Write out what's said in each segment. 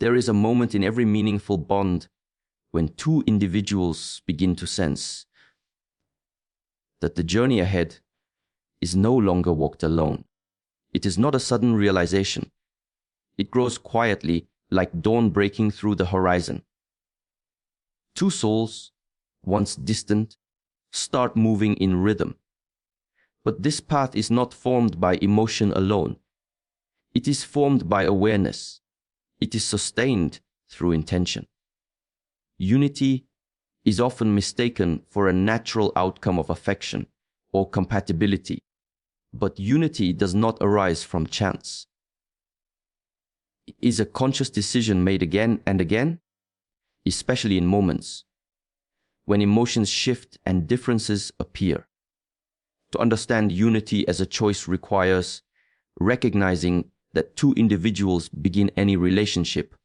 There is a moment in every meaningful bond when two individuals begin to sense that the journey ahead is no longer walked alone. It is not a sudden realization. It grows quietly, like dawn breaking through the horizon. Two souls, once distant, start moving in rhythm. But this path is not formed by emotion alone. It is formed by awareness. It is sustained through intention. Unity is often mistaken for a natural outcome of affection or compatibility, but unity does not arise from chance. It is a conscious decision made again and again, especially in moments when emotions shift and differences appear. To understand unity as a choice requires recognizing that two individuals begin any relationship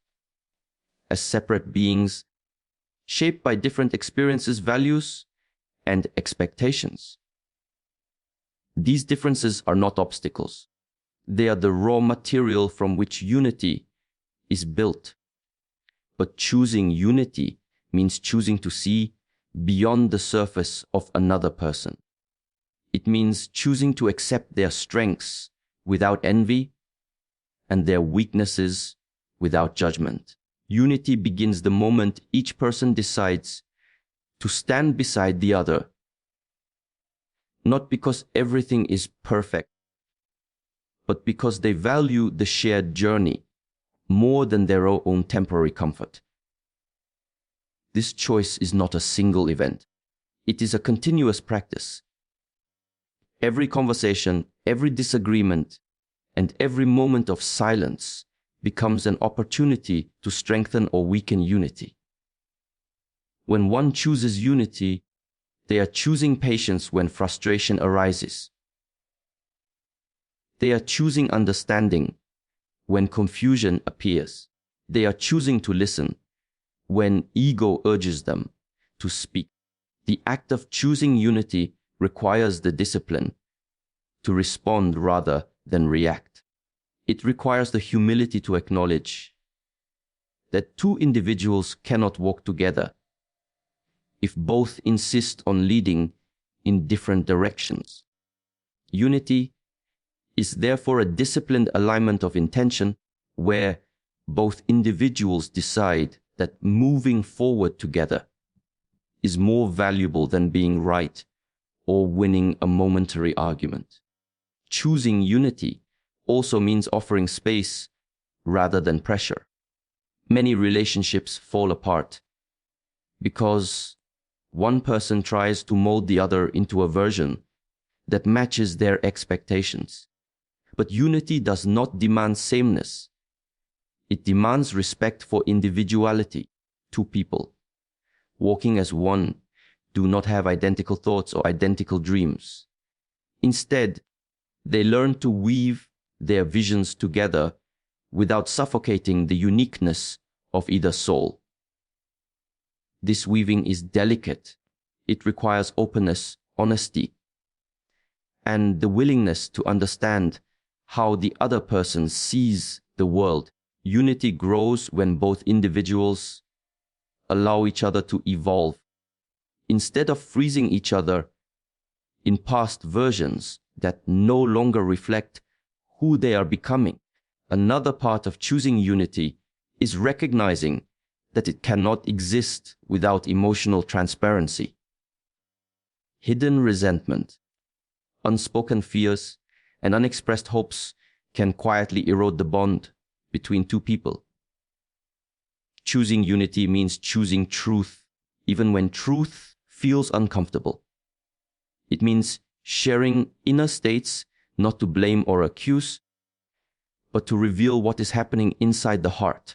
as separate beings, shaped by different experiences, values, and expectations. These differences are not obstacles. They are the raw material from which unity is built. But choosing unity means choosing to see beyond the surface of another person. It means choosing to accept their strengths without envy and their weaknesses without judgment. Unity begins the moment each person decides to stand beside the other, not because everything is perfect, but because they value the shared journey more than their own temporary comfort. This choice is not a single event. It is a continuous practice. Every conversation, every disagreement, and every moment of silence becomes an opportunity to strengthen or weaken unity. When one chooses unity, they are choosing patience when frustration arises. They are choosing understanding when confusion appears. They are choosing to listen when ego urges them to speak. The act of choosing unity requires the discipline to respond rather than react. It requires the humility to acknowledge that two individuals cannot walk together if both insist on leading in different directions. Unity is therefore a disciplined alignment of intention where both individuals decide that moving forward together is more valuable than being right or winning a momentary argument. Choosing unity also means offering space rather than pressure. Many relationships fall apart because one person tries to mold the other into a version that matches their expectations. But unity does not demand sameness. It demands respect for individuality. Two people walking as one do not have identical thoughts or identical dreams. Instead, they learn to weave their visions together without suffocating the uniqueness of either soul. This weaving is delicate. It requires openness, honesty, and the willingness to understand how the other person sees the world. Unity grows when both individuals allow each other to evolve. Instead of freezing each other in past versions that no longer reflect who they are becoming. Another part of choosing unity is recognizing that it cannot exist without emotional transparency. Hidden resentment, unspoken fears, and unexpressed hopes can quietly erode the bond between two people. Choosing unity means choosing truth, even when truth feels uncomfortable. It means sharing inner states, not to blame or accuse, but to reveal what is happening inside the heart.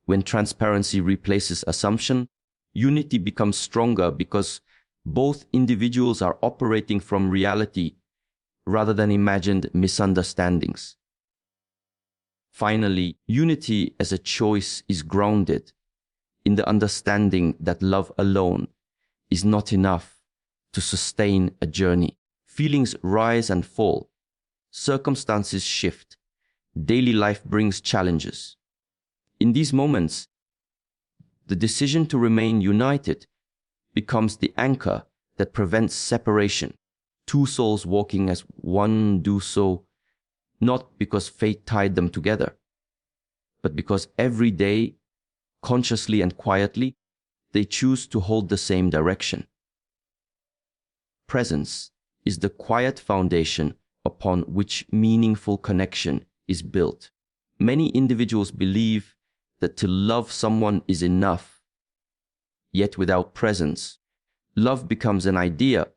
When transparency replaces assumption, unity becomes stronger because both individuals are operating from reality rather than imagined misunderstandings. Finally, unity as a choice is grounded in the understanding that love alone is not enough to sustain a journey. Feelings rise and fall. Circumstances shift. Daily life brings challenges. In these moments, the decision to remain united becomes the anchor that prevents separation. Two souls walking as one do so not because fate tied them together, but because every day, consciously and quietly, they choose to hold the same direction. Presence is the quiet foundation upon which meaningful connection is built. Many individuals believe that to love someone is enough. Yet without presence, love becomes an idea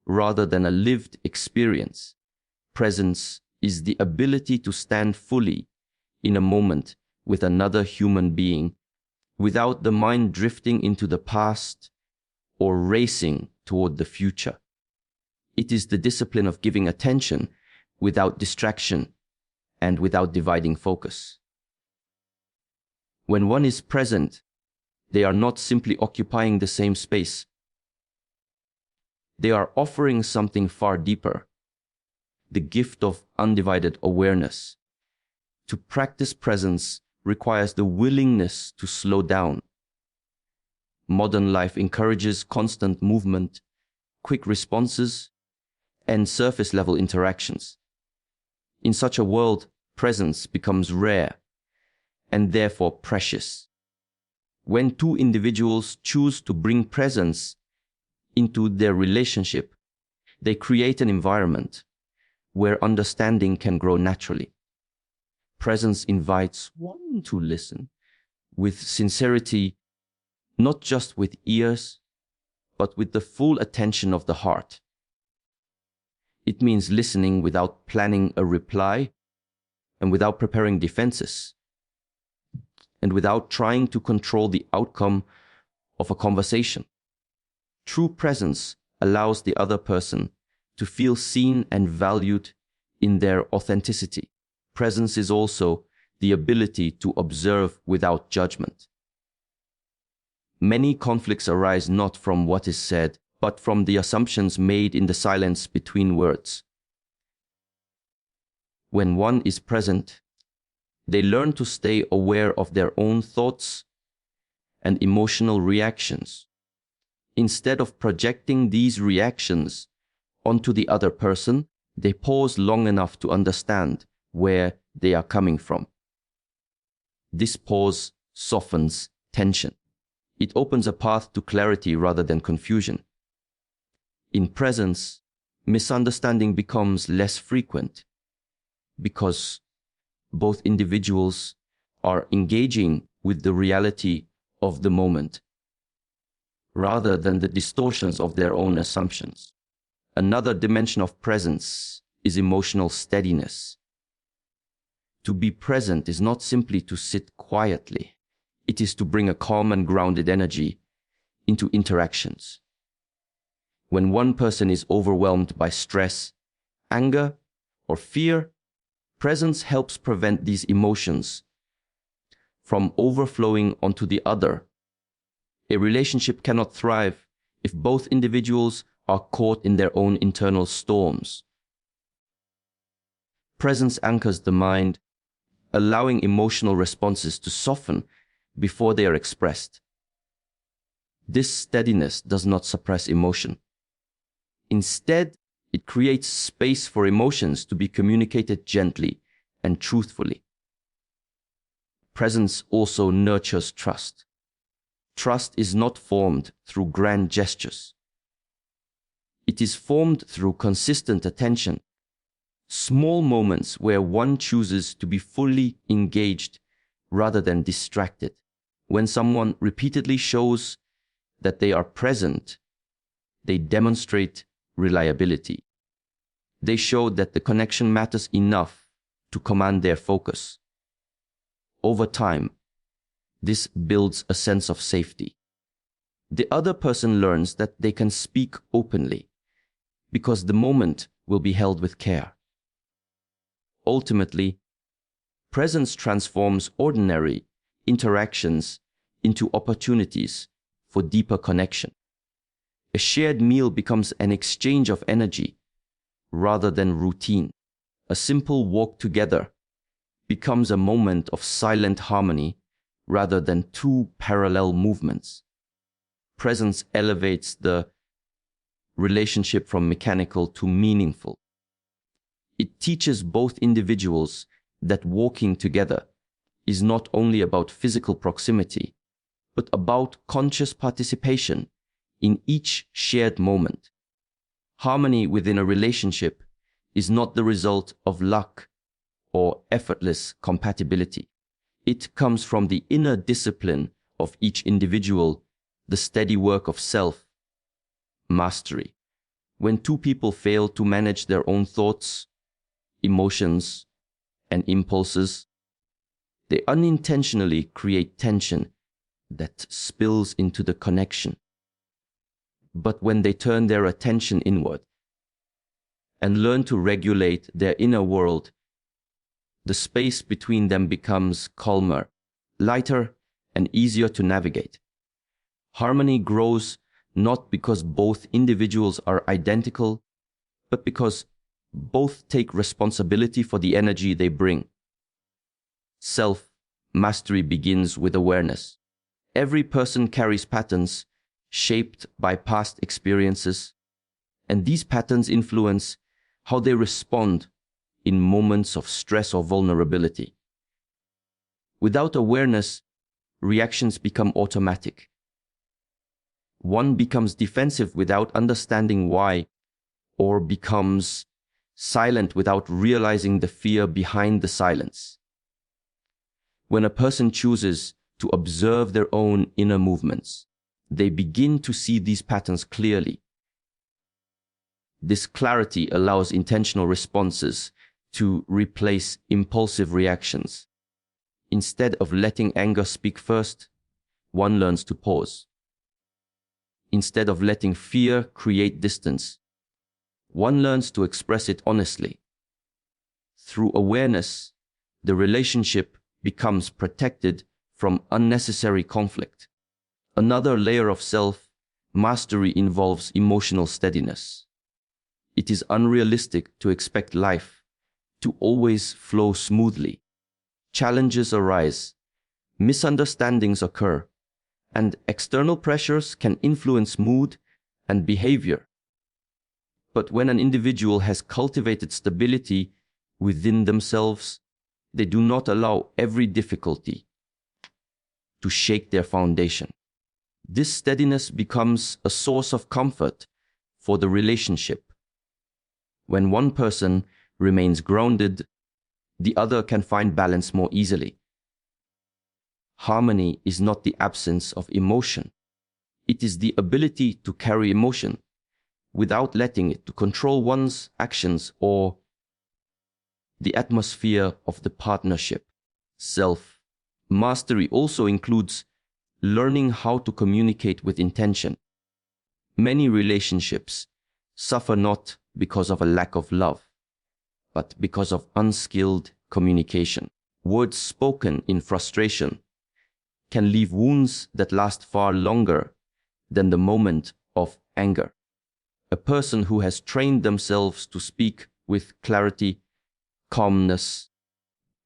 rather than a lived experience. Presence is the ability to stand fully in a moment with another human being without the mind drifting into the past or racing toward the future. It is the discipline of giving attention without distraction and without dividing focus. When one is present, they are not simply occupying the same space. They are offering something far deeper, the gift of undivided awareness. To practice presence requires the willingness to slow down. Modern life encourages constant movement, quick responses, and surface-level interactions. In such a world, presence becomes rare and therefore precious. When two individuals choose to bring presence into their relationship, they create an environment where understanding can grow naturally. Presence invites one to listen with sincerity, not just with ears, but with the full attention of the heart. It means listening without planning a reply and without preparing defenses and without trying to control the outcome of a conversation. True presence allows the other person to feel seen and valued in their authenticity. Presence is also the ability to observe without judgment. Many conflicts arise not from what is said, but from the assumptions made in the silence between words. When one is present, they learn to stay aware of their own thoughts and emotional reactions, instead of projecting these reactions onto the other person. They pause long enough to understand where they are coming from. This pause softens tension. It opens a path to clarity rather than confusion. In presence, misunderstanding becomes less frequent because both individuals are engaging with the reality of the moment rather than the distortions of their own assumptions. Another dimension of presence is emotional steadiness. To be present is not simply to sit quietly. It is to bring a calm and grounded energy into interactions. When one person is overwhelmed by stress, anger, or fear, presence helps prevent these emotions from overflowing onto the other. A relationship cannot thrive if both individuals are caught in their own internal storms. Presence anchors the mind, allowing emotional responses to soften before they are expressed. This steadiness does not suppress emotion. Instead, it creates space for emotions to be communicated gently and truthfully. Presence also nurtures trust. Trust is not formed through grand gestures. It is formed through consistent attention, small moments where one chooses to be fully engaged rather than distracted. When someone repeatedly shows that they are present, they demonstrate reliability. They show that the connection matters enough to command their focus. Over time, this builds a sense of safety. The other person learns that they can speak openly because the moment will be held with care. Ultimately, presence transforms ordinary interactions into opportunities for deeper connection. A shared meal becomes an exchange of energy rather than routine. A simple walk together becomes a moment of silent harmony rather than two parallel movements. Presence elevates the relationship from mechanical to meaningful. It teaches both individuals that walking together is not only about physical proximity, but about conscious participation in each shared moment. Harmony within a relationship is not the result of luck or effortless compatibility. It comes from the inner discipline of each individual, the steady work of self-mastery. When two people fail to manage their own thoughts, emotions, and impulses, they unintentionally create tension that spills into the connection. But when they turn their attention inward and learn to regulate their inner world, the space between them becomes calmer, lighter, and easier to navigate. Harmony grows not because both individuals are identical, but because both take responsibility for the energy they bring. Self-mastery begins with awareness. Every person carries patterns shaped by past experiences, and these patterns influence how they respond in moments of stress or vulnerability. Without awareness, reactions become automatic. One becomes defensive without understanding why, or becomes silent without realizing the fear behind the silence. When a person chooses to observe their own inner movements, they begin to see these patterns clearly. This clarity allows intentional responses to replace impulsive reactions. Instead of letting anger speak first, one learns to pause. Instead of letting fear create distance, one learns to express it honestly. Through awareness, the relationship becomes protected from unnecessary conflict. Another layer of self-mastery involves emotional steadiness. It is unrealistic to expect life to always flow smoothly. Challenges arise, misunderstandings occur, and external pressures can influence mood and behavior. But when an individual has cultivated stability within themselves, they do not allow every difficulty to shake their foundation. This steadiness becomes a source of comfort for the relationship. When one person remains grounded, the other can find balance more easily. Harmony is not the absence of emotion. It is the ability to carry emotion without letting it to control one's actions or the atmosphere of the partnership. Self-mastery also includes learning how to communicate with intention. Many relationships suffer not because of a lack of love, but because of unskilled communication. Words spoken in frustration can leave wounds that last far longer than the moment of anger. A person who has trained themselves to speak with clarity, calmness,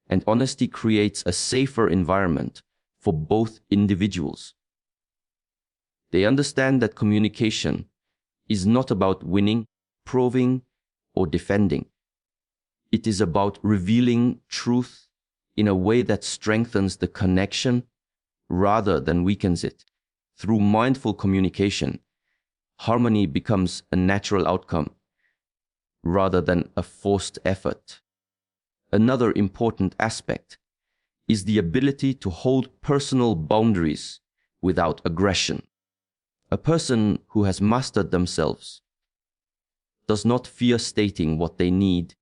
and honesty creates a safer environment for both individuals. They understand that communication is not about winning, proving, or defending. It is about revealing truth in a way that strengthens the connection rather than weakens it. Through mindful communication, harmony becomes a natural outcome rather than a forced effort. Another important aspect is the ability to hold personal boundaries without aggression. A person who has mastered themselves does not fear stating what they need,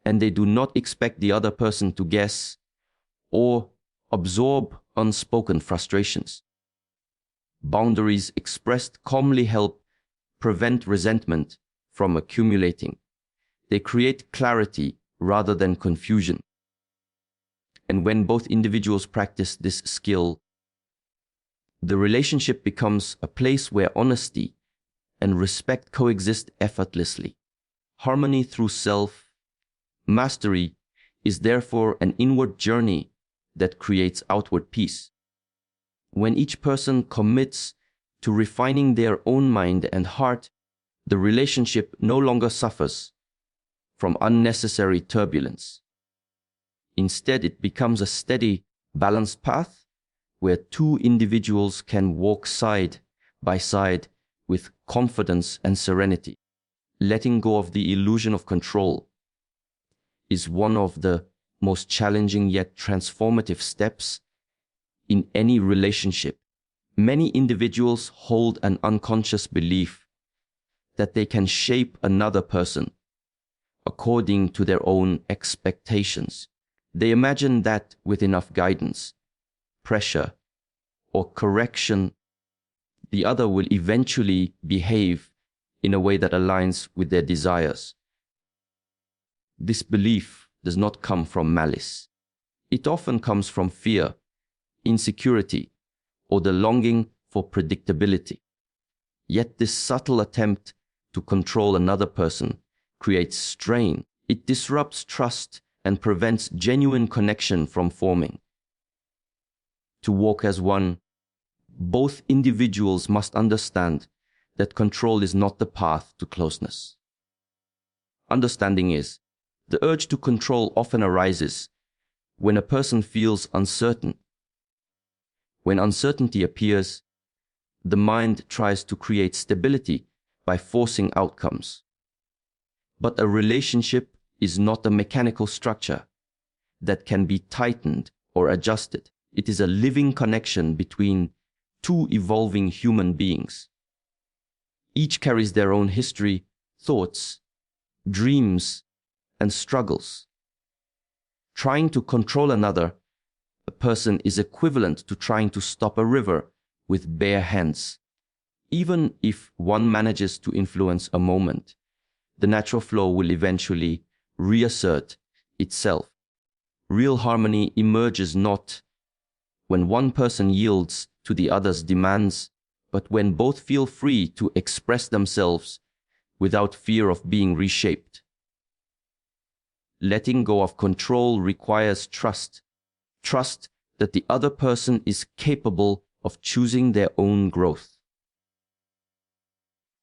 and they do not expect the other person to guess or absorb unspoken frustrations. Boundaries expressed calmly help prevent resentment from accumulating. They create clarity rather than confusion. And when both individuals practice this skill, the relationship becomes a place where honesty and respect coexist effortlessly. Harmony through self-mastery is therefore an inward journey that creates outward peace. When each person commits to refining their own mind and heart, the relationship no longer suffers from unnecessary turbulence. Instead, it becomes a steady, balanced path where two individuals can walk side by side with confidence and serenity. Letting go of the illusion of control is one of the most challenging yet transformative steps in any relationship. Many individuals hold an unconscious belief that they can shape another person according to their own expectations. They imagine that with enough guidance, pressure, or correction, the other will eventually behave in a way that aligns with their desires. This belief does not come from malice. It often comes from fear, insecurity, or the longing for predictability. Yet this subtle attempt to control another person creates strain. It disrupts trust and prevents genuine connection from forming. To walk as one, both individuals must understand that control is not the path to closeness. Understanding is, the urge to control often arises when a person feels uncertain. When uncertainty appears, the mind tries to create stability by forcing outcomes. But a relationship is not a mechanical structure that can be tightened or adjusted. It is a living connection between two evolving human beings. Each carries their own history, thoughts, dreams, and struggles. Trying to control another person is equivalent to trying to stop a river with bare hands. Even if one manages to influence a moment, the natural flow will eventually reassert itself. Real harmony emerges not when one person yields to the other's demands, but when both feel free to express themselves without fear of being reshaped. Letting go of control requires trust. Trust that the other person is capable of choosing their own growth.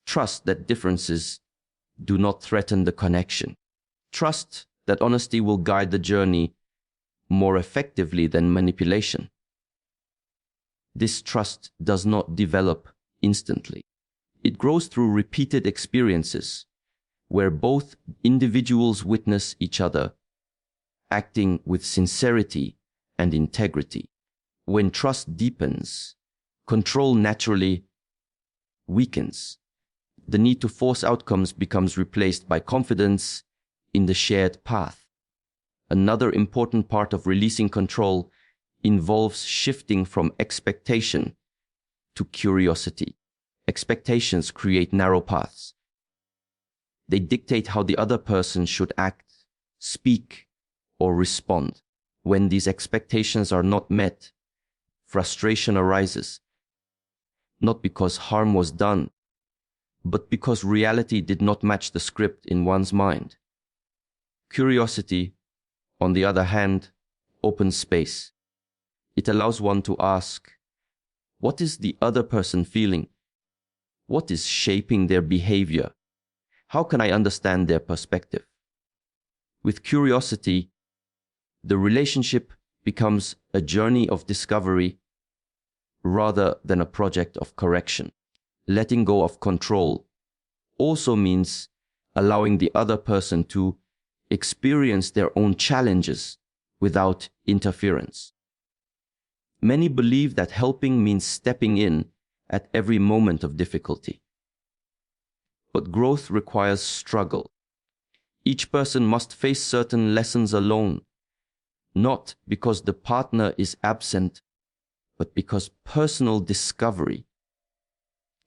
Trust that differences do not threaten the connection. Trust that honesty will guide the journey more effectively than manipulation. This trust does not develop instantly. It grows through repeated experiences where both individuals witness each other acting with sincerity and integrity. When trust deepens, control naturally weakens. The need to force outcomes becomes replaced by confidence in the shared path. Another important part of releasing control involves shifting from expectation to curiosity. Expectations create narrow paths. They dictate how the other person should act, speak, or respond. When these expectations are not met, frustration arises, not because harm was done, but because reality did not match the script in one's mind. Curiosity, on the other hand, opens space. It allows one to ask, what is the other person feeling? What is shaping their behavior? How can I understand their perspective? With curiosity, the relationship becomes a journey of discovery rather than a project of correction. Letting go of control also means allowing the other person to experience their own challenges without interference. Many believe that helping means stepping in at every moment of difficulty. But growth requires struggle. Each person must face certain lessons alone, not because the partner is absent, but because personal discovery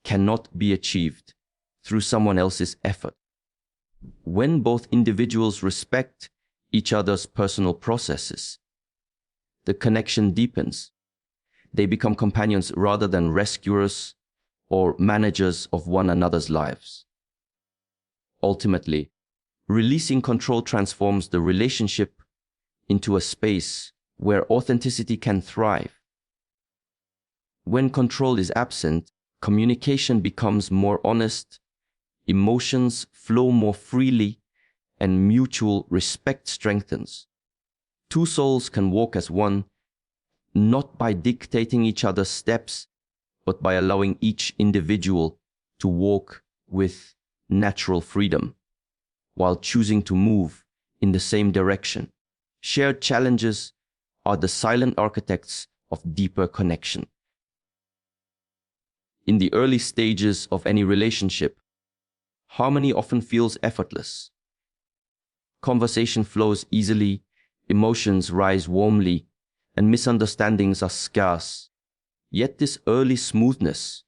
cannot be achieved through someone else's effort. When both individuals respect each other's personal processes, the connection deepens. They become companions rather than rescuers or managers of one another's lives. Ultimately, releasing control transforms the relationship into a space where authenticity can thrive. When control is absent, communication becomes more honest, emotions flow more freely, and mutual respect strengthens. Two souls can walk as one, not by dictating each other's steps, but by allowing each individual to walk with natural freedom, while choosing to move in the same direction. Shared challenges are the silent architects of deeper connection. In the early stages of any relationship, harmony often feels effortless. Conversation flows easily, emotions rise warmly, and misunderstandings are scarce. Yet this early smoothness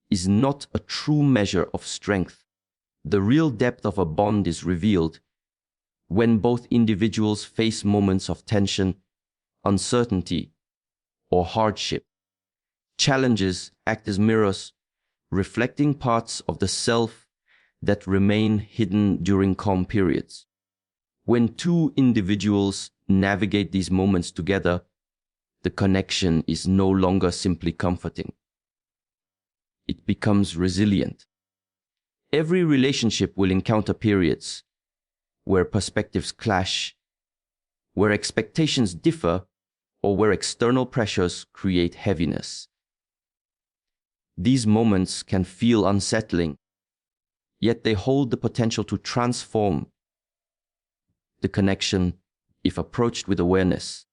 is not a true measure of strength. The real depth of a bond is revealed when both individuals face moments of tension, uncertainty, or hardship. Challenges act as mirrors, reflecting parts of the self that remain hidden during calm periods. When two individuals navigate these moments together, the connection is no longer simply comforting. It becomes resilient. Every relationship will encounter periods where perspectives clash, where expectations differ, or where external pressures create heaviness. These moments can feel unsettling, yet they hold the potential to transform the connection if approached with awareness.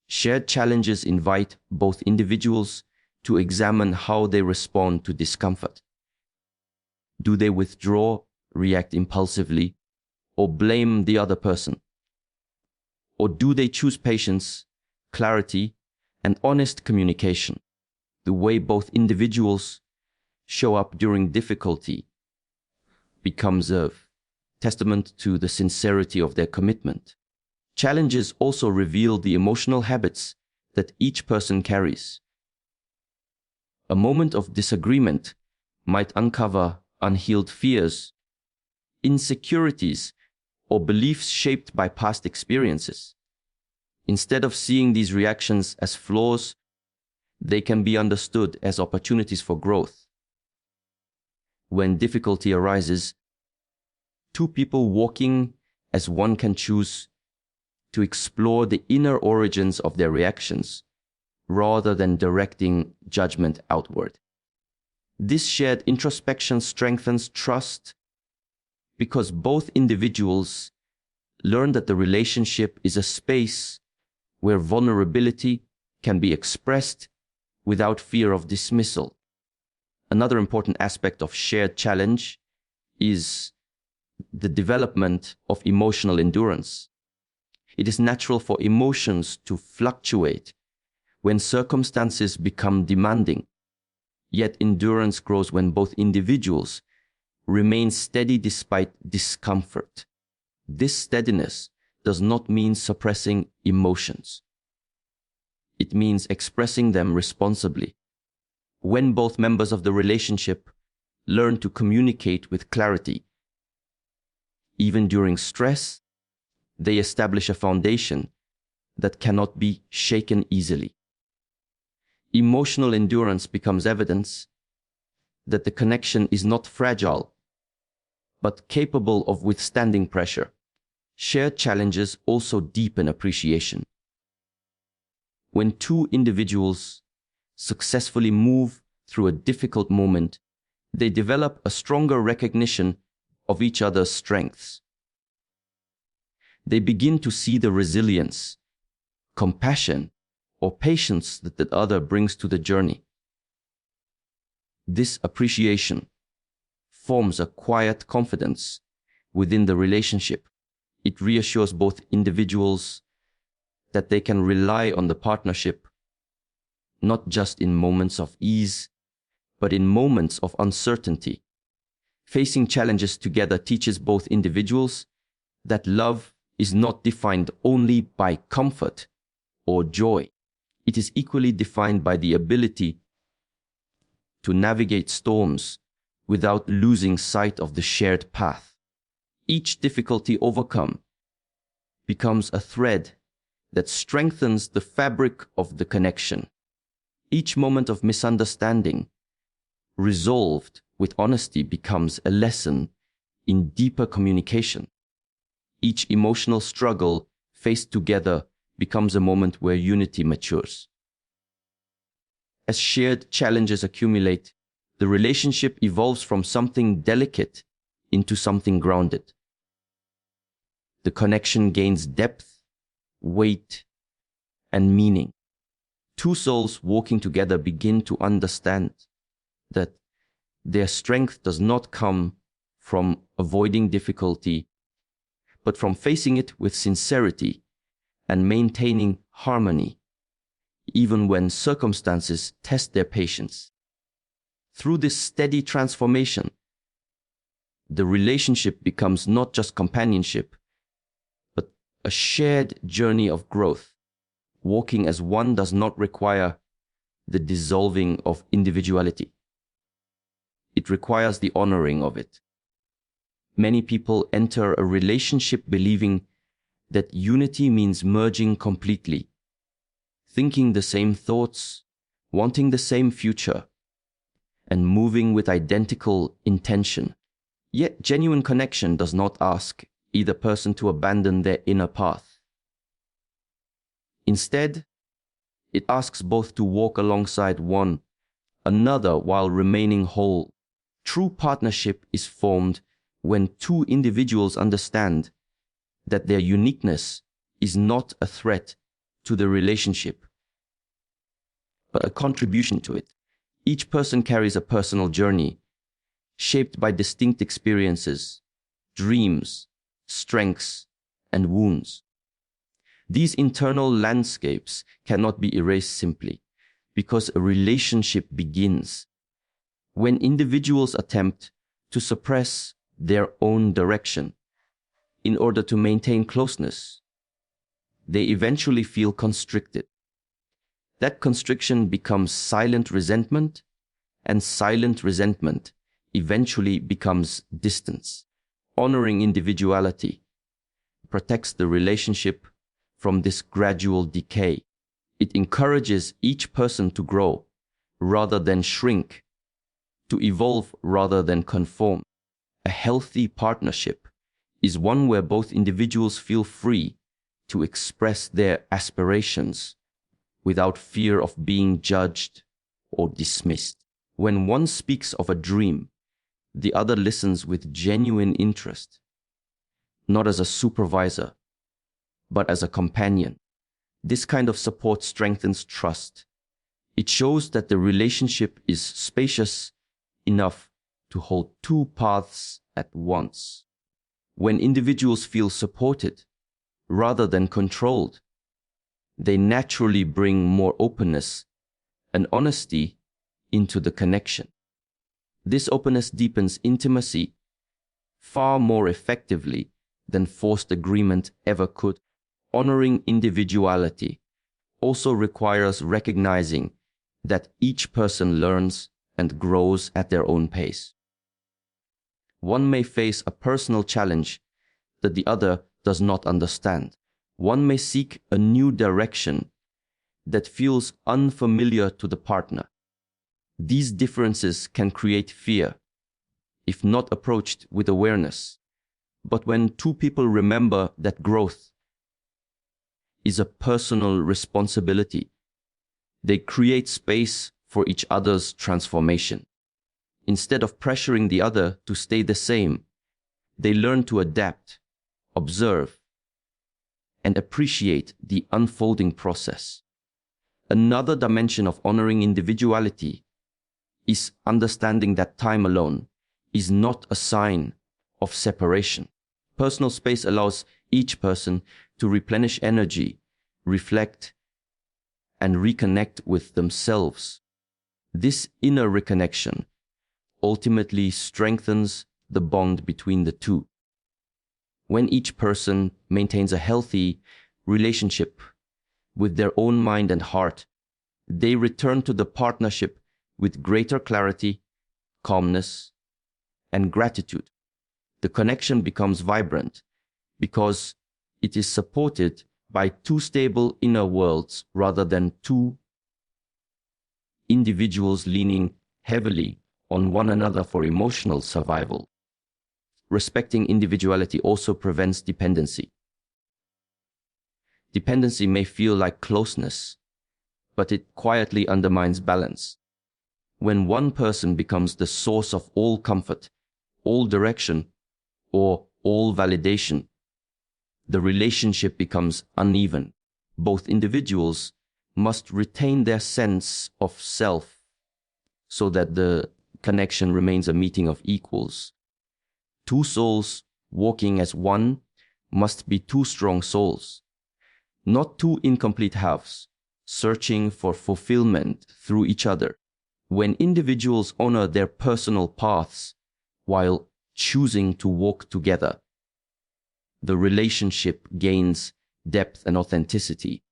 Shared challenges invite both individuals to examine how they respond to discomfort. Do they withdraw, react impulsively, or blame the other person? Or do they choose patience, clarity, and honest communication? The way both individuals show up during difficulty becomes a testament to the sincerity of their commitment. Challenges also reveal the emotional habits that each person carries. A moment of disagreement might uncover unhealed fears, insecurities, or beliefs shaped by past experiences. Instead of seeing these reactions as flaws, they can be understood as opportunities for growth. When difficulty arises, two people walking as one can choose to explore the inner origins of their reactions, rather than directing judgment outward. This shared introspection strengthens trust because both individuals learn that the relationship is a space where vulnerability can be expressed without fear of dismissal. Another important aspect of shared challenge is the development of emotional endurance. It is natural for emotions to fluctuate when circumstances become demanding, yet endurance grows when both individuals remain steady despite discomfort. This steadiness does not mean suppressing emotions. It means expressing them responsibly. When both members of the relationship learn to communicate with clarity, even during stress, they establish a foundation that cannot be shaken easily. Emotional endurance becomes evidence that the connection is not fragile, but capable of withstanding pressure. Shared challenges also deepen appreciation. When two individuals successfully move through a difficult moment, they develop a stronger recognition of each other's strengths. They begin to see the resilience, compassion, or patience that the other brings to the journey. This appreciation forms a quiet confidence within the relationship. It reassures both individuals that they can rely on the partnership, not just in moments of ease, but in moments of uncertainty. Facing challenges together teaches both individuals that love is not defined only by comfort or joy. It is equally defined by the ability to navigate storms without losing sight of the shared path. Each difficulty overcome becomes a thread that strengthens the fabric of the connection. Each moment of misunderstanding, resolved with honesty, becomes a lesson in deeper communication. Each emotional struggle faced together becomes a moment where unity matures. As shared challenges accumulate, the relationship evolves from something delicate into something grounded. The connection gains depth, weight, and meaning. Two souls walking together begin to understand that their strength does not come from avoiding difficulty, but from facing it with sincerity and maintaining harmony, even when circumstances test their patience. Through this steady transformation, the relationship becomes not just companionship, but a shared journey of growth. Walking as one does not require the dissolving of individuality. It requires the honoring of it. Many people enter a relationship believing that unity means merging completely, thinking the same thoughts, wanting the same future, and moving with identical intention. Yet genuine connection does not ask either person to abandon their inner path. Instead, it asks both to walk alongside one another while remaining whole. True partnership is formed when two individuals understand that their uniqueness is not a threat to the relationship, but a contribution to it. Each person carries a personal journey, shaped by distinct experiences, dreams, strengths, and wounds. These internal landscapes cannot be erased simply, because a relationship begins when individuals attempt to suppress their own direction in order to maintain closeness. They eventually feel constricted. That constriction becomes silent resentment, and silent resentment eventually becomes distance. Honoring individuality protects the relationship from this gradual decay. It encourages each person to grow rather than shrink, to evolve rather than conform. A healthy partnership is one where both individuals feel free to express their aspirations without fear of being judged or dismissed. When one speaks of a dream, the other listens with genuine interest, not as a supervisor, but as a companion. This kind of support strengthens trust. It shows that the relationship is spacious enough to hold two paths at once. When individuals feel supported rather than controlled, they naturally bring more openness and honesty into the connection. This openness deepens intimacy far more effectively than forced agreement ever could. Honoring individuality also requires recognizing that each person learns and grows at their own pace. One may face a personal challenge that the other does not understand. One may seek a new direction that feels unfamiliar to the partner. These differences can create fear if not approached with awareness. But when two people remember that growth is a personal responsibility, they create space for each other's transformation. Instead of pressuring the other to stay the same, they learn to adapt, observe, and appreciate the unfolding process. Another dimension of honoring individuality is understanding that time alone is not a sign of separation. Personal space allows each person to replenish energy, reflect, and reconnect with themselves. This inner reconnection ultimately strengthens the bond between the two. When each person maintains a healthy relationship with their own mind and heart, they return to the partnership with greater clarity, calmness, and gratitude. The connection becomes vibrant because it is supported by two stable inner worlds rather than two individuals leaning heavily on one another for emotional survival. Respecting individuality also prevents dependency. Dependency may feel like closeness, but it quietly undermines balance. When one person becomes the source of all comfort, all direction, or all validation, the relationship becomes uneven. Both individuals must retain their sense of self so that the connection remains a meeting of equals. Two souls walking as one must be two strong souls, not two incomplete halves, searching for fulfillment through each other. When individuals honor their personal paths while choosing to walk together, the relationship gains depth and authenticity.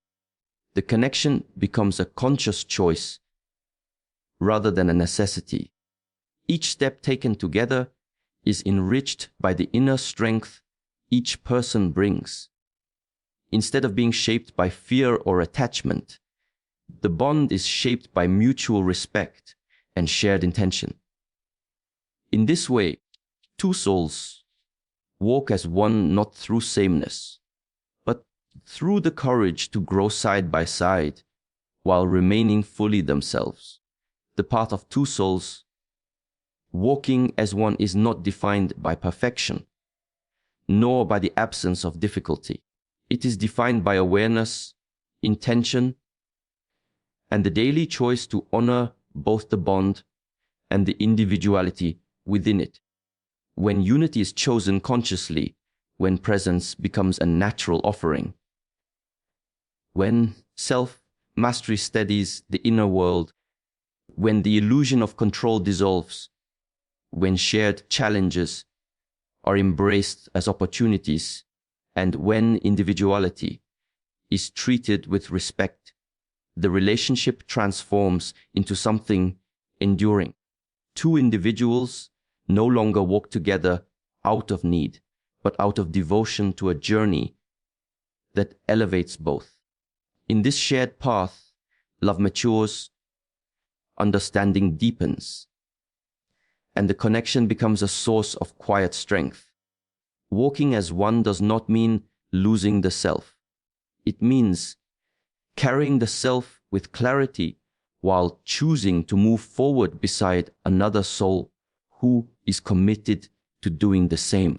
The connection becomes a conscious choice rather than a necessity. Each step taken together is enriched by the inner strength each person brings. Instead of being shaped by fear or attachment, the bond is shaped by mutual respect and shared intention. In this way, two souls walk as one not through sameness, but through the courage to grow side by side while remaining fully themselves. The path of two souls walking as one is not defined by perfection, nor by the absence of difficulty. It is defined by awareness, intention, and the daily choice to honor both the bond and the individuality within it. When unity is chosen consciously, when presence becomes a natural offering, when self-mastery steadies the inner world, when the illusion of control dissolves, when shared challenges are embraced as opportunities, and when individuality is treated with respect, the relationship transforms into something enduring. Two individuals no longer walk together out of need, but out of devotion to a journey that elevates both. In this shared path, love matures, understanding deepens, and the connection becomes a source of quiet strength. Walking as one does not mean losing the self. It means carrying the self with clarity while choosing to move forward beside another soul who is committed to doing the same.